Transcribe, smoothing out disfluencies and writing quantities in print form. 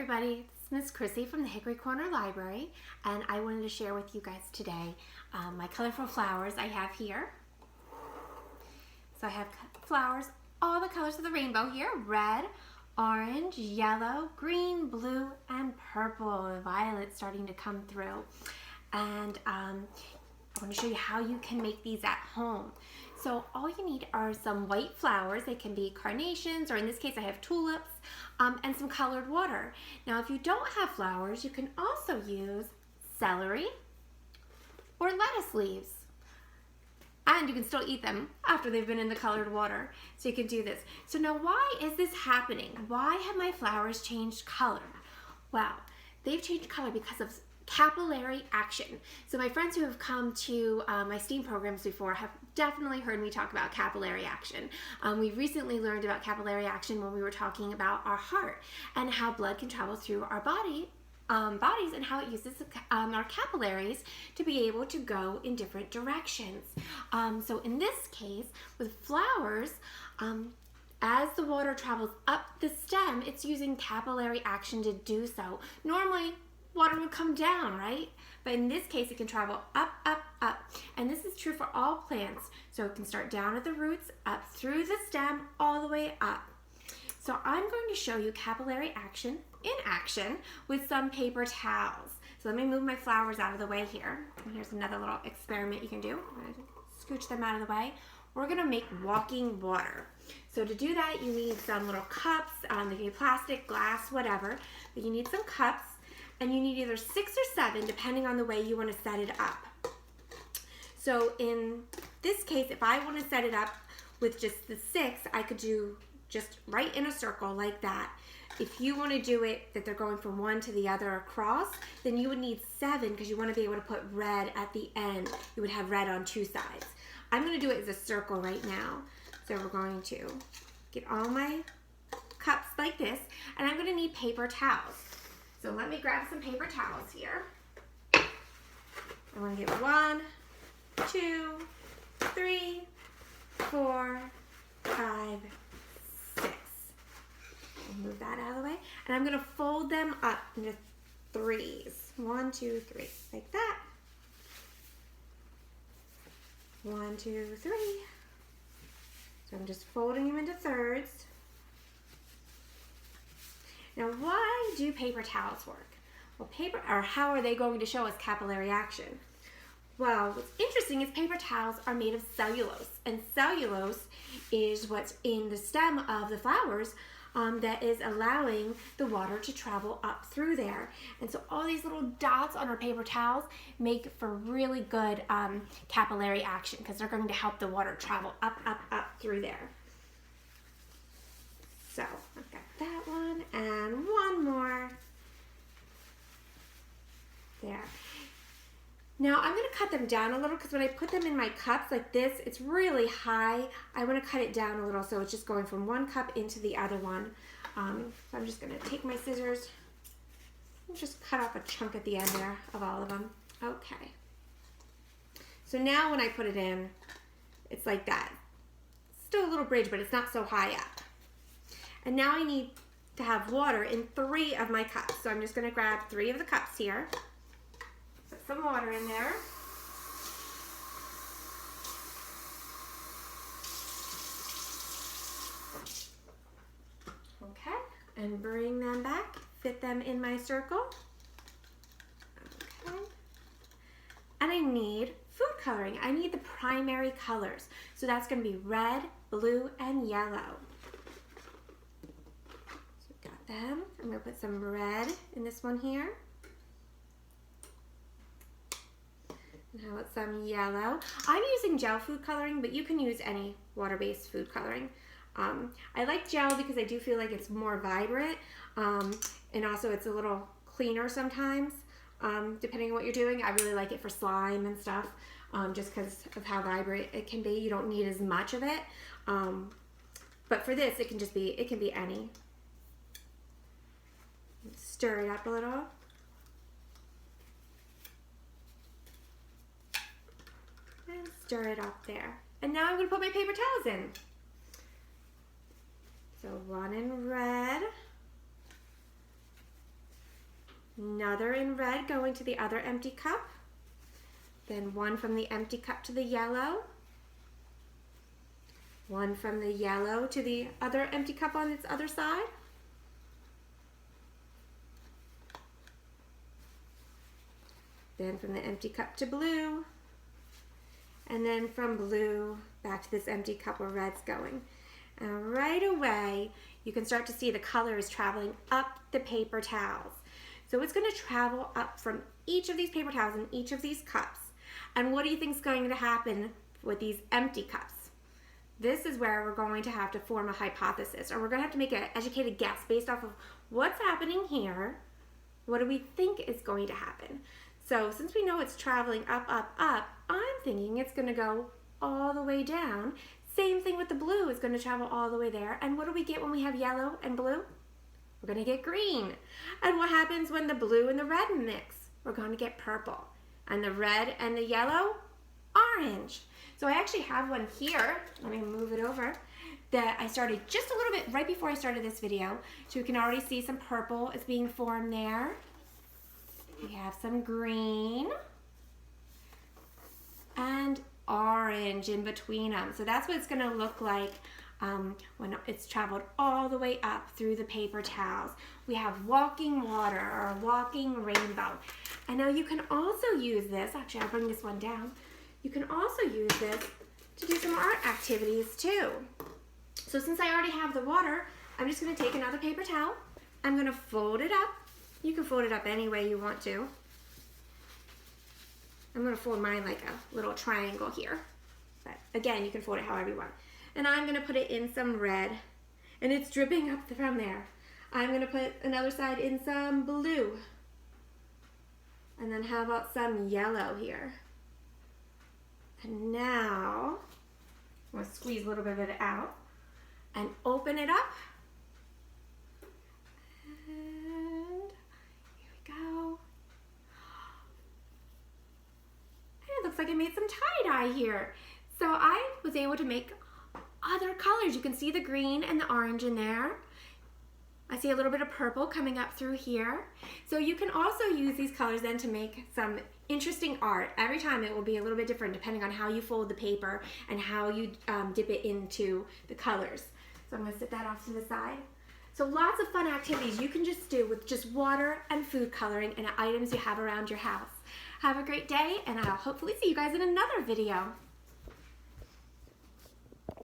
everybody, it's Miss Chrissy from the Hickory Corner Library, and I wanted to share with you guys today my colorful flowers I have here. So I have flowers, all the colors of the rainbow here: red, orange, yellow, green, blue, and purple. The violet's starting to come through. And I want to show you how you can make these at home. So all you need are some white flowers. They can be carnations, or in this case I have tulips, and some colored water. Now if you don't have flowers, you can also use celery or lettuce leaves. And you can still eat them after they've been in the colored water. So you can do this. So now why is this happening? Why have my flowers changed color? Well, they've changed color because of capillary action. So my friends who have come to my STEAM programs before have definitely heard me talk about capillary action. We recently learned about capillary action when we were talking about our heart and how blood can travel through our bodies and how it uses our capillaries to be able to go in different directions. So in this case, with flowers, as the water travels up the stem, it's using capillary action to do so. Normally, water would come down, right? But in this case, it can travel up, up, up. And this is true for all plants. So it can start down at the roots, up through the stem, all the way up. So I'm going to show you capillary action in action with some paper towels. So let me move my flowers out of the way here. And here's another little experiment you can do. I'm going to scooch them out of the way. We're going to make walking water. So to do that, you need some little cups. They can be plastic, glass, whatever. But you need some cups. And you need either 6 or 7, depending on the way you want to set it up. So in this case, if I want to set it up with just the 6, I could do just right in a circle like that. If you want to do it that they're going from one to the other across, then you would need 7 because you want to be able to put red at the end. You would have red on 2 sides. I'm going to do it as a circle right now. So we're going to get all my cups like this, and I'm going to need paper towels. So let me grab some paper towels here. I'm going to get 1, 2, 3, 4, 5, 6. Move that out of the way. And I'm going to fold them up into 3s. 1, 2, 3. Like that. 1, 2, 3. So I'm just folding them into thirds. Now, why do paper towels work? Well, how are they going to show us capillary action? Well, what's interesting is paper towels are made of cellulose, and cellulose is what's in the stem of the flowers that is allowing the water to travel up through there. And so all these little dots on our paper towels make for really good capillary action because they're going to help the water travel up, up, up through there. So I've got that one and one more there. Now I'm going to cut them down a little because when I put them in my cups like this, it's really high. I want to cut it down a little so it's just going from one cup into the other one. So I'm just going to take my scissors and just cut off a chunk at the end there of all of them. Okay. So now when I put it in, it's like that. Still a little bridge, but it's not so high up. And now I need to have water in 3 of my cups. So I'm just going to grab 3 of the cups here. Put some water in there. Okay. And bring them back. Fit them in my circle. Okay. And I need food coloring. I need the primary colors. So that's going to be red, blue, and yellow. Them. I'm going to put some red in this one here. And how about some yellow? I'm using gel food coloring, but you can use any water-based food coloring. I like gel because I do feel like it's more vibrant, and also it's a little cleaner sometimes, depending on what you're doing. I really like it for slime and stuff, just because of how vibrant it can be. You don't need as much of it, but for this, it can be any. Stir it up a little. And stir it up there. And now I'm going to put my paper towels in. So one in red, another in red going to the other empty cup, then one from the empty cup to the yellow, one from the yellow to the other empty cup on its other side, then from the empty cup to blue, and then from blue back to this empty cup where red's going. And right away, you can start to see the color is traveling up the paper towels. So it's going to travel up from each of these paper towels in each of these cups. And what do you think is going to happen with these empty cups? This is where we're going to have to form a hypothesis, or we're going to have to make an educated guess based off of what's happening here. What do we think is going to happen? So since we know it's traveling up, up, up, I'm thinking it's going to go all the way down. Same thing with the blue, is going to travel all the way there. And what do we get when we have yellow and blue? We're going to get green. And what happens when the blue and the red mix? We're going to get purple. And the red and the yellow, orange. So I actually have one here. Let me move it over. That I started just a little bit right before I started this video. So you can already see some purple is being formed there. We have some green and orange in between them. So that's what it's going to look like when it's traveled all the way up through the paper towels. We have walking water or a walking rainbow. And now you can also use this, actually I'll bring this one down. You can also use this to do some art activities too. So since I already have the water, I'm just going to take another paper towel. I'm going to fold it up. You can fold it up any way you want to. I'm going to fold mine like a little triangle here. But again, you can fold it however you want. And I'm going to put it in some red. And it's dripping up from there. I'm going to put another side in some blue. And then how about some yellow here? And now, I'm going to squeeze a little bit of it out and open it up. And here we go. And it looks like I made some tie-dye here. So I was able to make other colors. You can see the green and the orange in there. I see a little bit of purple coming up through here. So you can also use these colors then to make some interesting art. Every time it will be a little bit different depending on how you fold the paper and how you dip it into the colors. So I'm going to set that off to the side. So lots of fun activities you can just do with just water and food coloring and items you have around your house. Have a great day, and I'll hopefully see you guys in another video.